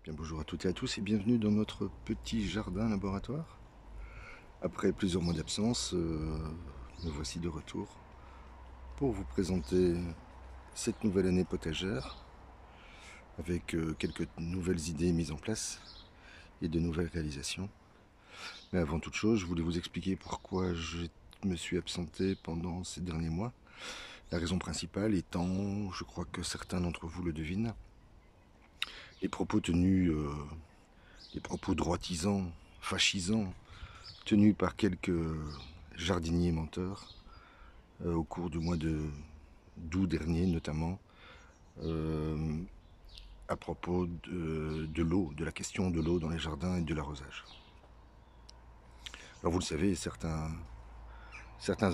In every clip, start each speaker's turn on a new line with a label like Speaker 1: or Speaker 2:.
Speaker 1: Bien, bonjour à toutes et à tous et bienvenue dans notre petit jardin laboratoire. Après plusieurs mois d'absence, me voici de retour pour vous présenter cette nouvelle année potagère avec quelques nouvelles idées mises en place et de nouvelles réalisations. Mais avant toute chose, je voulais vous expliquer pourquoi je me suis absenté pendant ces derniers mois. La raison principale étant, je crois que certains d'entre vous le devinent, les propos tenus, les propos droitisants, fascisants, tenus par quelques jardiniers menteurs au cours du mois d'août dernier notamment, à propos de l'eau, de la question de l'eau dans les jardins et de l'arrosage. Alors vous le savez, certains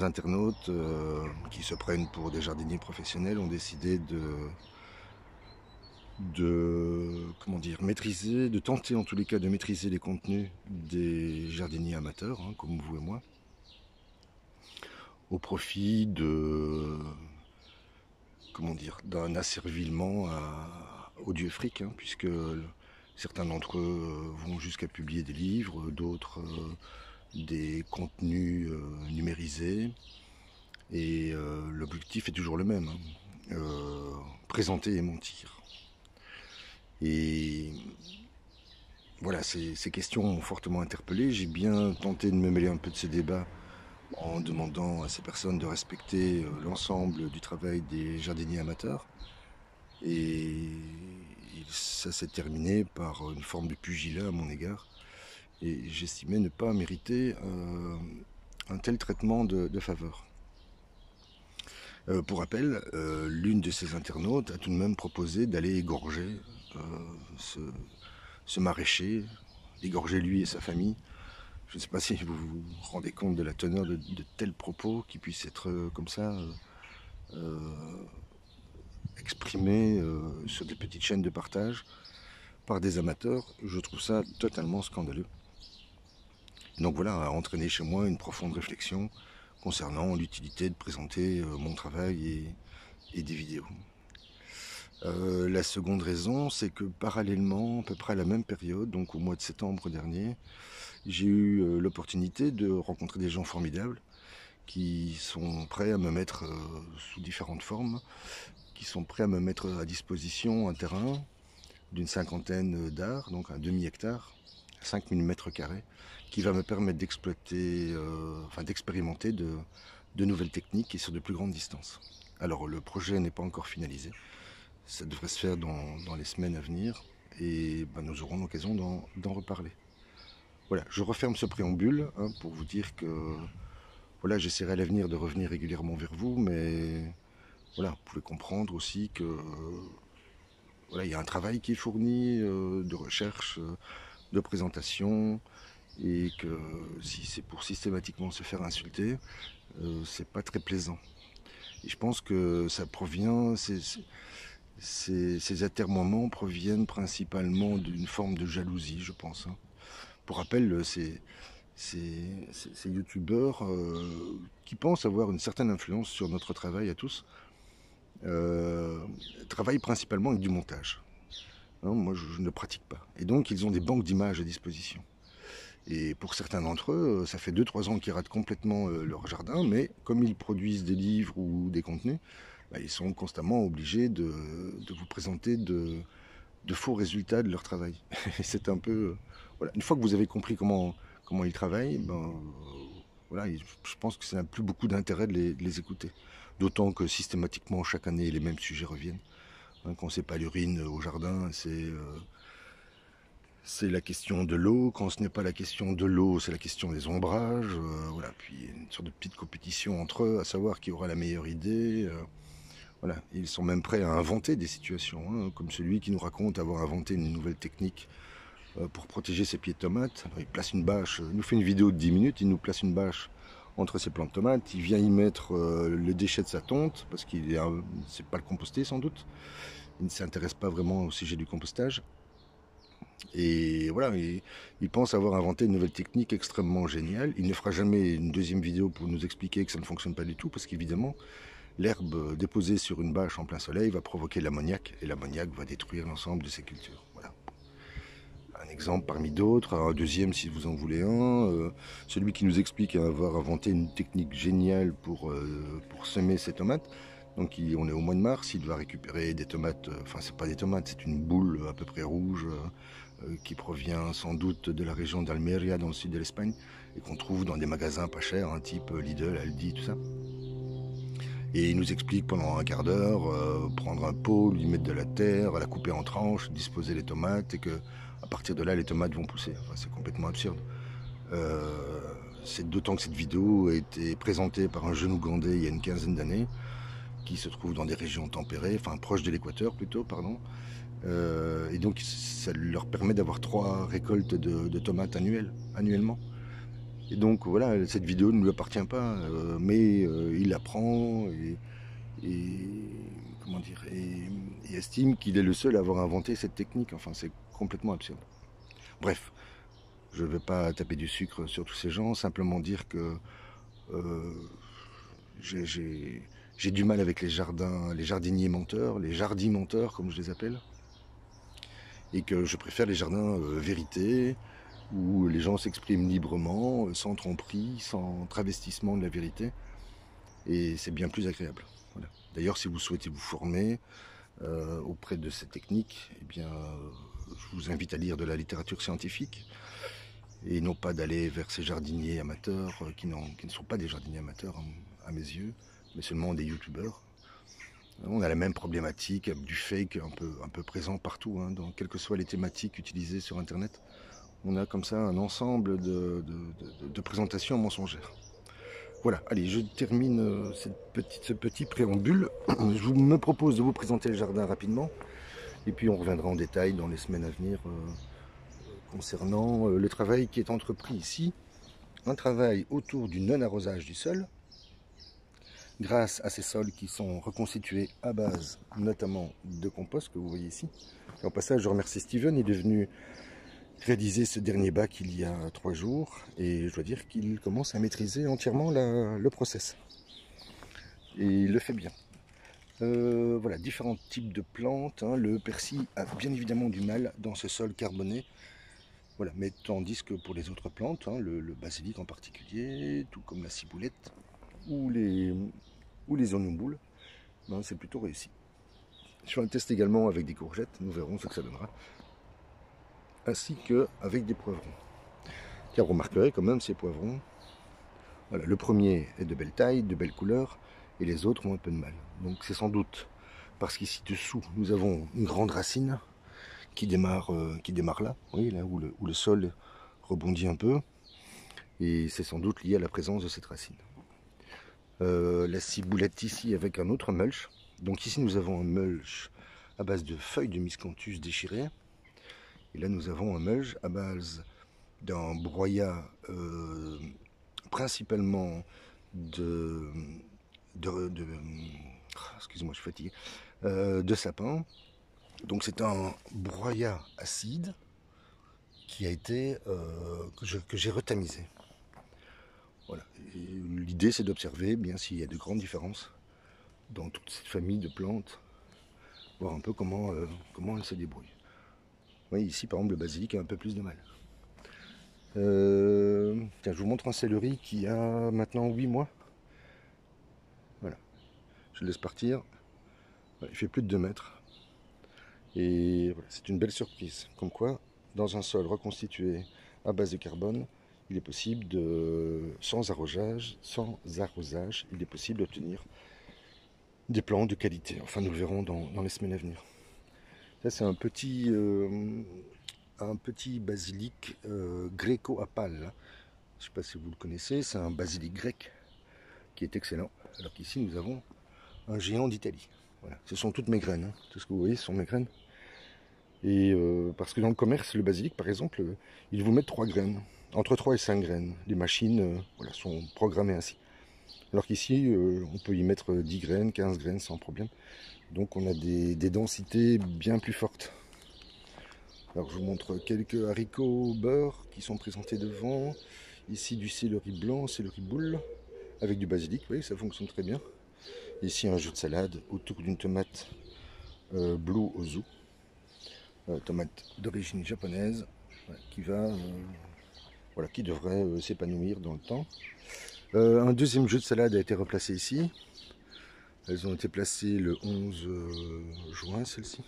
Speaker 1: internautes qui se prennent pour des jardiniers professionnels ont décidé maîtriser, de tenter en tous les cas de maîtriser les contenus des jardiniers amateurs, comme vous et moi, au profit d'un asservissement au dieu fric, puisque certains d'entre eux vont jusqu'à publier des livres, d'autres des contenus numérisés, et l'objectif est toujours le même, présenter et mentir. Et voilà, ces questions m'ont fortement interpellé. J'ai bien tenté de me mêler un peu de ces débats en demandant à ces personnes de respecter l'ensemble du travail des jardiniers amateurs. Et ça s'est terminé par une forme de pugilat à mon égard. Et j'estimais ne pas mériter un tel traitement de faveur. Pour rappel, l'une de ces internautes a tout de même proposé d'aller égorger ce maraîcher, égorger lui et sa famille. Je ne sais pas si vous vous rendez compte de la teneur de tels propos qui puissent être comme ça exprimés sur des petites chaînes de partage par des amateurs. Je trouve ça totalement scandaleux. Donc voilà, a entraîné chez moi une profonde réflexion concernant l'utilité de présenter mon travail et des vidéos. La seconde raison, c'est que parallèlement, à peu près à la même période, donc au mois de septembre dernier, j'ai eu l'opportunité de rencontrer des gens formidables qui sont prêts à me mettre sous différentes formes, qui sont prêts à me mettre à disposition un terrain d'une cinquantaine d'arts, donc un demi-hectare, 5000 mètres carrés, qui va me permettre d'exploiter, d'expérimenter de nouvelles techniques et sur de plus grandes distances. Alors le projet n'est pas encore finalisé, ça devrait se faire dans les semaines à venir et nous aurons l'occasion d'en reparler. Voilà, je referme ce préambule pour vous dire que voilà, j'essaierai à l'avenir de revenir régulièrement vers vous, mais voilà, vous pouvez comprendre aussi que voilà, il y a un travail qui est fourni de recherche, de présentation, et que si c'est pour systématiquement se faire insulter, c'est pas très plaisant. Et je pense que ça provient, ces atermoiements proviennent principalement d'une forme de jalousie, je pense. Pour rappel, ces youtubeurs qui pensent avoir une certaine influence sur notre travail à tous, travaillent principalement avec du montage. Moi, je ne pratique pas. Et donc, ils ont des banques d'images à disposition. Et pour certains d'entre eux, ça fait 2-3 ans qu'ils ratent complètement leur jardin, mais comme ils produisent des livres ou des contenus, ils sont constamment obligés de vous présenter de faux résultats de leur travail. Et c'est un peu... voilà. Une fois que vous avez compris comment ils travaillent, voilà, je pense que ça n'a plus beaucoup d'intérêt de les écouter. D'autant que systématiquement, chaque année, les mêmes sujets reviennent. Quand c'est pas l'urine au jardin, c'est la question de l'eau. Quand ce n'est pas la question de l'eau, c'est la question des ombrages. Voilà. Puis une sorte de petite compétition entre eux, à savoir qui aura la meilleure idée. Voilà. Ils sont même prêts à inventer des situations, comme celui qui nous raconte avoir inventé une nouvelle technique pour protéger ses pieds de tomates. Alors, il place une bâche, il nous fait une vidéo de 10 minutes, il nous place une bâche entre ses plants de tomates, il vient y mettre le déchet de sa tonte, parce qu'il ne sait pas le composter sans doute. Il ne s'intéresse pas vraiment au sujet du compostage. Et voilà, il pense avoir inventé une nouvelle technique extrêmement géniale. Il ne fera jamais une deuxième vidéo pour nous expliquer que ça ne fonctionne pas du tout, parce qu'évidemment, l'herbe déposée sur une bâche en plein soleil va provoquer l'ammoniac, et l'ammoniac va détruire l'ensemble de ses cultures. Voilà. un exemple parmi d'autres, un deuxième si vous en voulez un. Celui qui nous explique avoir inventé une technique géniale pour semer ses tomates. Donc on est au mois de mars, il doit récupérer des tomates, enfin c'est pas des tomates, c'est une boule à peu près rouge qui provient sans doute de la région d'Almeria dans le sud de l'Espagne et qu'on trouve dans des magasins pas chers, hein, type Lidl, Aldi, tout ça. Et il nous explique pendant un quart d'heure, prendre un pot, lui mettre de la terre, la couper en tranches, disposer les tomates, et que à partir de là, les tomates vont pousser. Enfin, c'est complètement absurde. C'est d'autant que cette vidéo a été présentée par un jeune Ougandais il y a une quinzaine d'années, qui se trouve dans des régions tempérées, enfin proches de l'équateur plutôt, pardon. Et donc ça leur permet d'avoir 3 récoltes de tomates annuellement. Et donc voilà, cette vidéo ne lui appartient pas, mais il apprend et, comment dire, et estime qu'il est le seul à avoir inventé cette technique. Enfin, c'est complètement absurde. Bref, je ne vais pas taper du sucre sur tous ces gens, simplement dire que euh, j'ai du mal avec les jardiniers menteurs, les jardins menteurs comme je les appelle, et que je préfère les jardins vérité, où les gens s'expriment librement, sans tromperie, sans travestissement de la vérité, et c'est bien plus agréable. Voilà. D'ailleurs, si vous souhaitez vous former auprès de ces techniques, eh bien, je vous invite à lire de la littérature scientifique, et non pas d'aller vers ces jardiniers amateurs qui ne sont pas des jardiniers amateurs à mes yeux, mais seulement des youtubeurs. On a la même problématique du fake un peu présent partout, hein, dans quelles que soient les thématiques utilisées sur internet. On a comme ça un ensemble de présentations mensongères. Voilà, allez, je termine ce petit préambule. Je me propose de vous présenter le jardin rapidement, et puis on reviendra en détail dans les semaines à venir concernant le travail qui est entrepris ici. Un travail autour du non-arrosage du sol, grâce à ces sols qui sont reconstitués à base notamment de compost que vous voyez ici. Et en passage, je remercie Steven, il est venu réaliser ce dernier bac il y a 3 jours et je dois dire qu'il commence à maîtriser entièrement le process. Et il le fait bien. Voilà, différents types de plantes. Hein. Le persil a bien évidemment du mal dans ce sol carboné. Voilà, mais tandis que pour les autres plantes, hein, le basilic en particulier, tout comme la ciboulette ou les onumboules, ben, c'est plutôt réussi. Je fais un test également avec des courgettes, nous verrons ce que ça donnera. Ainsi qu'avec des poivrons. Car vous remarquerez quand même ces poivrons. Voilà, le premier est de belle taille, de belle couleur, et les autres ont un peu de mal. Donc c'est sans doute parce qu'ici dessous, nous avons une grande racine qui démarre là, oui, là où le sol rebondit un peu. Et c'est sans doute lié à la présence de cette racine. La ciboulette ici avec un autre mulch. Donc ici nous avons un mulch à base de feuilles de miscanthus déchirées. Et là nous avons un mulch à base d'un broyat principalement excusez-moi, je suis fatigué, de sapin. Donc c'est un broyat acide qui a été que j'ai retamisé. Voilà. L'idée c'est d'observer bien s'il y a de grandes différences dans toute cette famille de plantes, voir un peu comment elles se débrouillent. Oui, ici par exemple le basilic a un peu plus de mal. Tiens, je vous montre un céleri qui a maintenant 8 mois. Voilà. Je le laisse partir. Voilà, il fait plus de 2 mètres. Et voilà, c'est une belle surprise. Comme quoi, dans un sol reconstitué à base de carbone, il est possible sans arrosage, il est possible d'obtenir des plantes de qualité. Enfin, nous le verrons dans les semaines à venir. Ça, c'est un petit basilic gréco-apal. Je ne sais pas si vous le connaissez, c'est un basilic grec qui est excellent. Alors qu'ici, nous avons un géant d'Italie. Voilà. Ce sont toutes mes graines. Hein. Tout ce que vous voyez, ce sont mes graines. Et parce que dans le commerce, le basilic, par exemple, ils vous mettent 3 graines. Entre 3 et 5 graines. Les machines voilà, sont programmées ainsi. Alors qu'ici, on peut y mettre 10 graines, 15 graines sans problème. Donc on a des densités bien plus fortes. Alors je vous montre quelques haricots au beurre qui sont présentés devant. Ici du céleri blanc, céleri boule, avec du basilic, vous voyez, ça fonctionne très bien. Ici un jus de salade autour d'une tomate Blue Ozu. Tomate d'origine japonaise. voilà, voilà, qui devrait s'épanouir dans le temps. Un deuxième jeu de salade a été replacé ici. Elles ont été placées le 11 juin, celles-ci.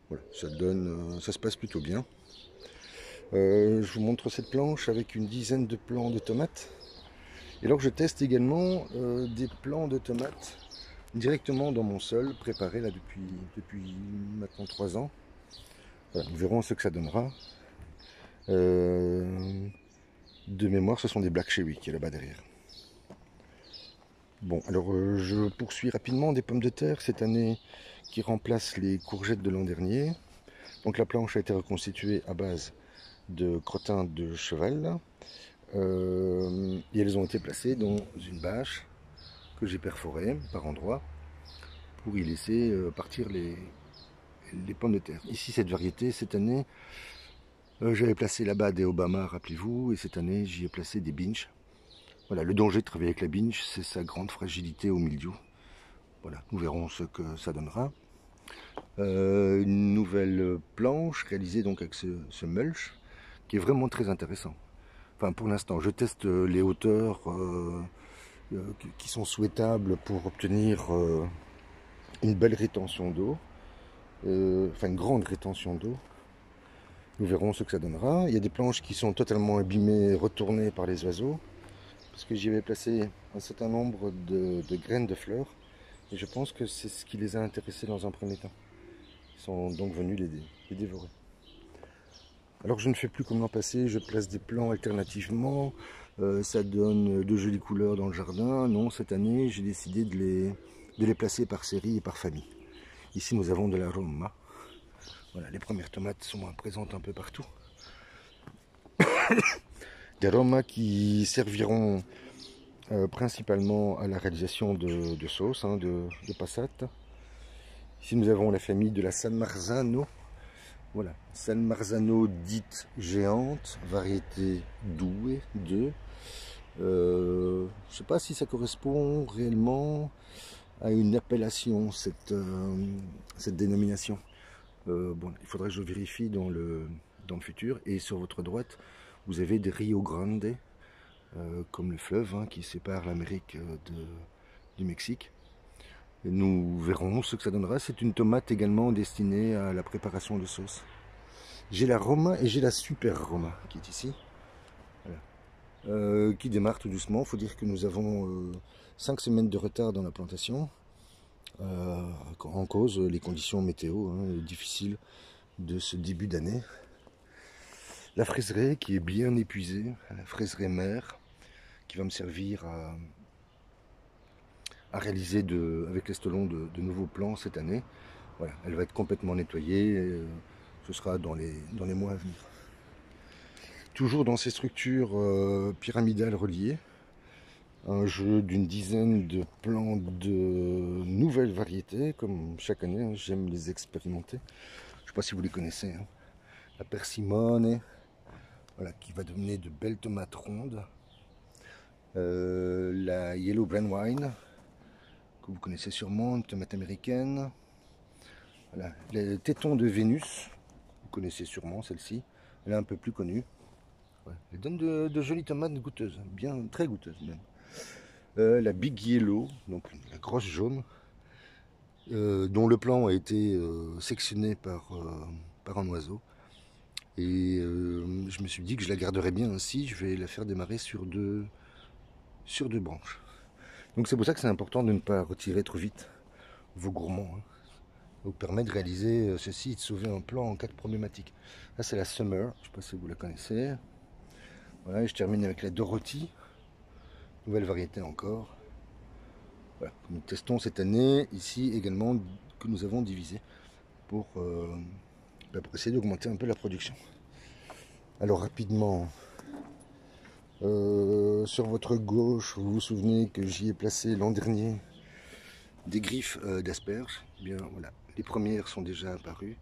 Speaker 1: Voilà, ça se passe plutôt bien. Je vous montre cette planche avec une dizaine de plants de tomates. Et alors je teste également des plants de tomates directement dans mon sol, préparé là depuis maintenant 3 ans. Voilà, nous verrons ce que ça donnera. De mémoire, ce sont des Black Cherry qui est là-bas derrière. Bon, alors je poursuis rapidement des pommes de terre cette année qui remplacent les courgettes de l'an dernier. Donc la planche a été reconstituée à base de crottins de cheval. Et elles ont été placées dans une bâche que j'ai perforée par endroits pour y laisser partir les pommes de terre. Ici, cette variété, cette année, j'avais placé là-bas des Obama, rappelez-vous, et cette année, j'y ai placé des Binch. Voilà, le danger de travailler avec la Binch, c'est sa grande fragilité au mildiou. Voilà, nous verrons ce que ça donnera. Une nouvelle planche réalisée donc avec ce mulch, qui est vraiment très intéressant. Enfin, pour l'instant, je teste les hauteurs qui sont souhaitables pour obtenir une belle rétention d'eau, enfin une grande rétention d'eau. Nous verrons ce que ça donnera. Il y a des planches qui sont totalement abîmées, retournées par les oiseaux, parce que j'y avais placé un certain nombre de graines de fleurs, et je pense que c'est ce qui les a intéressés dans un premier temps. Ils sont donc venus les dévorer. Alors je ne fais plus comme l'an passé, je place des plants alternativement, ça donne de jolies couleurs dans le jardin. Non, cette année j'ai décidé de les placer par série et par famille. Ici nous avons de la Roma. Voilà, les premières tomates sont présentes un peu partout. Des Roma qui serviront principalement à la réalisation de sauces, de passate. Ici nous avons la famille de la San Marzano. Voilà, San Marzano dite géante, variété douée 2. Je ne sais pas si ça correspond réellement à une appellation, cette dénomination. Bon, il faudrait que je vérifie dans le futur. Et sur votre droite, vous avez des Rio Grande, comme le fleuve qui sépare l'Amérique du Mexique. Et nous verrons ce que ça donnera. C'est une tomate également destinée à la préparation de sauce. J'ai la Roma et j'ai la Super Roma qui est ici. Voilà. Qui démarre tout doucement. Il faut dire que nous avons 5 semaines de retard dans la plantation. En cause les conditions météo difficiles de ce début d'année. La fraiseraie qui est bien épuisée, la fraiseraie mère, qui va me servir à réaliser avec l'Estolon de nouveaux plants cette année. Voilà, elle va être complètement nettoyée, ce sera dans les mois à venir. Toujours dans ces structures pyramidales reliées, un jeu d'une dizaine de plants de nouvelles variétés, comme chaque année, j'aime les expérimenter. Je ne sais pas si vous les connaissez. La persimone, voilà, qui va donner de belles tomates rondes. La Yellow Brandywine, que vous connaissez sûrement, une tomate américaine. Voilà. Les tétons de Vénus, vous connaissez sûrement celle-ci, elle est un peu plus connue. Ouais. Elle donne de jolies tomates goûteuses, bien très goûteuses même. La Big Yellow, donc la grosse jaune, dont le plant a été sectionné par un oiseau. Et je me suis dit que je la garderais bien ainsi, je vais la faire démarrer sur deux branches. Donc c'est pour ça que c'est important de ne pas retirer trop vite vos gourmands. Ça vous permet de réaliser ceci et de sauver un plant en cas de problématique. Là c'est la Summer, je ne sais pas si vous la connaissez. Voilà, et je termine avec la Dorothy, nouvelle variété encore. Voilà, nous testons cette année ici également que nous avons divisé pour essayer d'augmenter un peu la production. Alors rapidement, sur votre gauche, vous vous souvenez que j'y ai placé l'an dernier des griffes d'asperges. Bien voilà, les premières sont déjà apparues.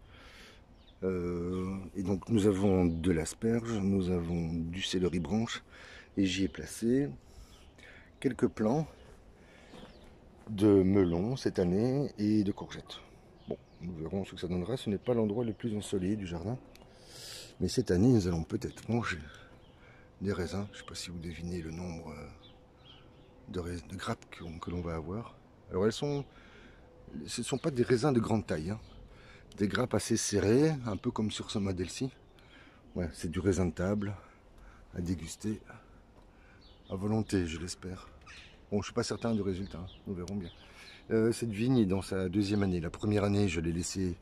Speaker 1: Et donc nous avons de l'asperge, nous avons du céleri branche et j'y ai placé quelques plants de melons cette année et de courgettes. Bon, nous verrons ce que ça donnera. Ce n'est pas l'endroit le plus ensoleillé du jardin. Mais cette année, nous allons peut-être manger des raisins. Je ne sais pas si vous devinez le nombre de grappes que l'on va avoir. Alors ce ne sont pas des raisins de grande taille, hein. Des grappes assez serrées, un peu comme sur ce modèle-ci. Ouais, c'est du raisin de table à déguster à volonté, je l'espère. Bon, je ne suis pas certain du résultat, hein. Nous verrons bien. Cette vigne est dans sa deuxième année. La première année, je l'ai laissée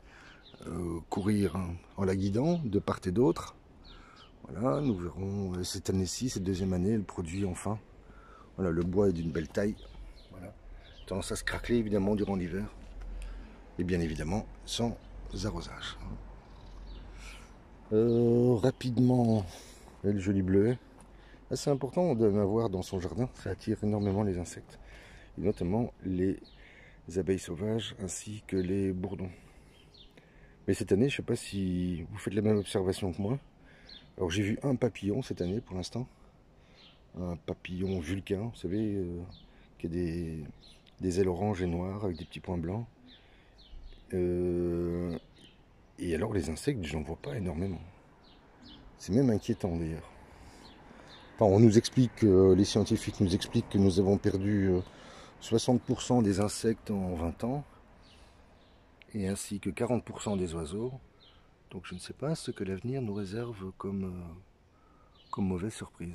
Speaker 1: courir, hein, en la guidant de part et d'autre. Voilà, nous verrons cette année-ci, cette deuxième année, elle produit enfin. Voilà, le bois est d'une belle taille. Voilà. Tendance à se craqueler évidemment durant l'hiver. Et bien évidemment sans arrosage. Rapidement, le joli bleuet. C'est important d'en avoir dans son jardin, ça attire énormément les insectes. Et notamment les abeilles sauvages ainsi que les bourdons. Mais cette année, je ne sais pas si vous faites la même observation que moi. Alors j'ai vu un papillon cette année pour l'instant. Un papillon vulcain, vous savez, qui a des ailes oranges et noires avec des petits points blancs. Et alors les insectes, j'en vois pas énormément. C'est même inquiétant d'ailleurs. Enfin, on nous explique, les scientifiques nous expliquent que nous avons perdu 60% des insectes en 20 ans, et ainsi que 40% des oiseaux. Donc je ne sais pas ce que l'avenir nous réserve comme mauvaise surprise.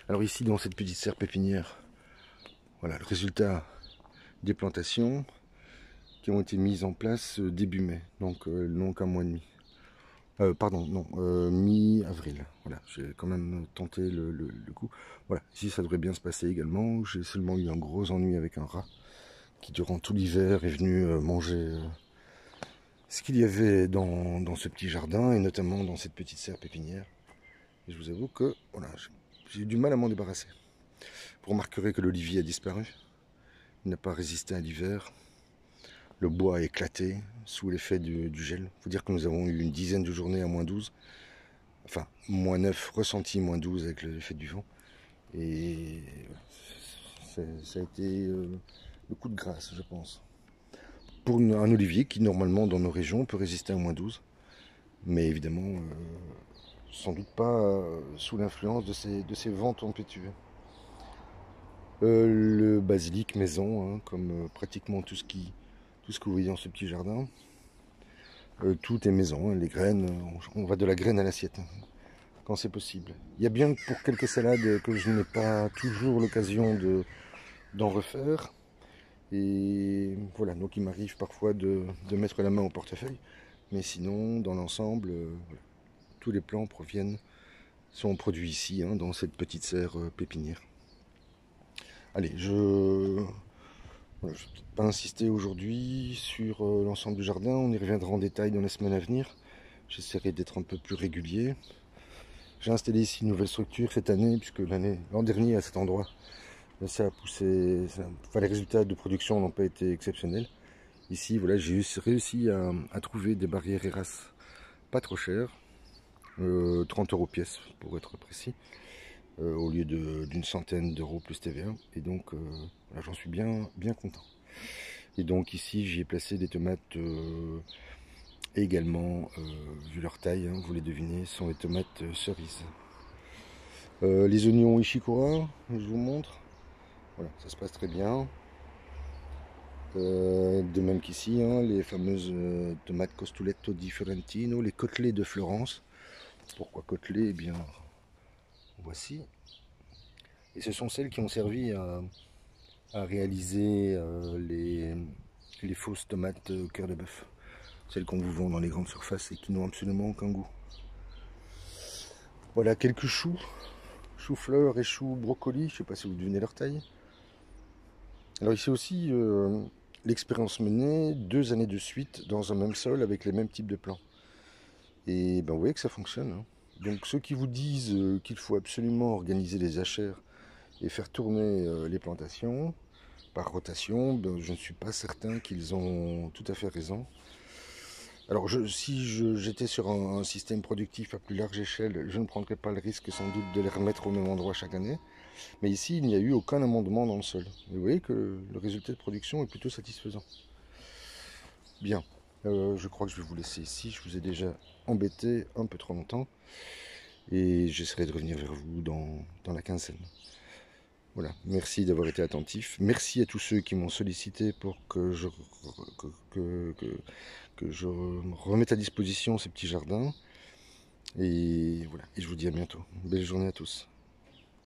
Speaker 1: Alors ici, dans cette petite serre pépinière, voilà le résultat des plantations qui ont été mises en place début mai, donc non qu'un mois et demi. Pardon, non, mi-avril. Voilà, j'ai quand même tenté le coup. Voilà, ici ça devrait bien se passer également. J'ai seulement eu un gros ennui avec un rat qui durant tout l'hiver est venu manger ce qu'il y avait dans ce petit jardin et notamment dans cette petite serre pépinière. Et je vous avoue que voilà, j'ai eu du mal à m'en débarrasser. Vous remarquerez que l'olivier a disparu. Il n'a pas résisté à l'hiver. Le bois a éclaté sous l'effet du gel. Il faut dire que nous avons eu une dizaine de journées à moins 12. Enfin, moins 9 ressenti, moins 12 avec l'effet du vent. Et ça a été le coup de grâce, je pense. Pour un olivier qui, normalement, dans nos régions, peut résister à moins 12. Mais évidemment, sans doute pas sous l'influence de ces vents tempétueux. Le basilic maison, hein, comme pratiquement tout ce que vous voyez dans ce petit jardin. Tout est maison, hein, les graines, on va de la graine à l'assiette, hein, quand c'est possible. Il y a bien pour quelques salades que je n'ai pas toujours l'occasion d'en refaire. Et voilà, donc il m'arrive parfois de mettre la main au portefeuille. Mais sinon, dans l'ensemble, voilà, tous les plants sont produits ici, hein, dans cette petite serre pépinière. Allez, je ne vais peut-être pas insister aujourd'hui sur l'ensemble du jardin. On y reviendra en détail dans les semaines à venir. J'essaierai d'être un peu plus régulier. J'ai installé ici une nouvelle structure cette année, puisque l'an dernier à cet endroit, ça a poussé. Enfin, les résultats de production n'ont pas été exceptionnels. Ici, voilà, j'ai réussi à trouver des barrières ERAS pas trop chères, 30 € pièce pour être précis, au lieu d'une centaine d'euros plus TVA. Et donc, voilà, j'en suis bien content. Et donc ici, j'y ai placé des tomates également, vu leur taille, hein, vous les devinez, sont les tomates cerises. Les oignons Ishikura, je vous montre. Voilà, ça se passe très bien. De même qu'ici, hein, les fameuses tomates Costuletto di Fiorentino, les côtelets de Florence. Pourquoi côtelets? Eh bien, voici. Et ce sont celles qui ont servi à réaliser les fausses tomates cœur de bœuf. Celles qu'on vous vend dans les grandes surfaces et qui n'ont absolument aucun goût. Voilà quelques choux, choux-fleurs et choux brocolis, je ne sais pas si vous devinez leur taille. Alors ici aussi, l'expérience menée 2 années de suite dans un même sol avec les mêmes types de plants. Et ben vous voyez que ça fonctionne, hein. Donc ceux qui vous disent qu'il faut absolument organiser les jachères et faire tourner les plantations par rotation, ben, je ne suis pas certain qu'ils ont tout à fait raison. Alors si j'étais sur un système productif à plus large échelle, je ne prendrais pas le risque sans doute de les remettre au même endroit chaque année. Mais ici, il n'y a eu aucun amendement dans le sol. Et vous voyez que le résultat de production est plutôt satisfaisant. Bien. Je crois que je vais vous laisser ici. Je vous ai déjà embêté un peu trop longtemps. Et j'essaierai de revenir vers vous dans la quinzaine. Voilà, merci d'avoir été attentif. Merci à tous ceux qui m'ont sollicité pour que je remette à disposition ces petits jardins. Et voilà, et je vous dis à bientôt. Belle journée à tous.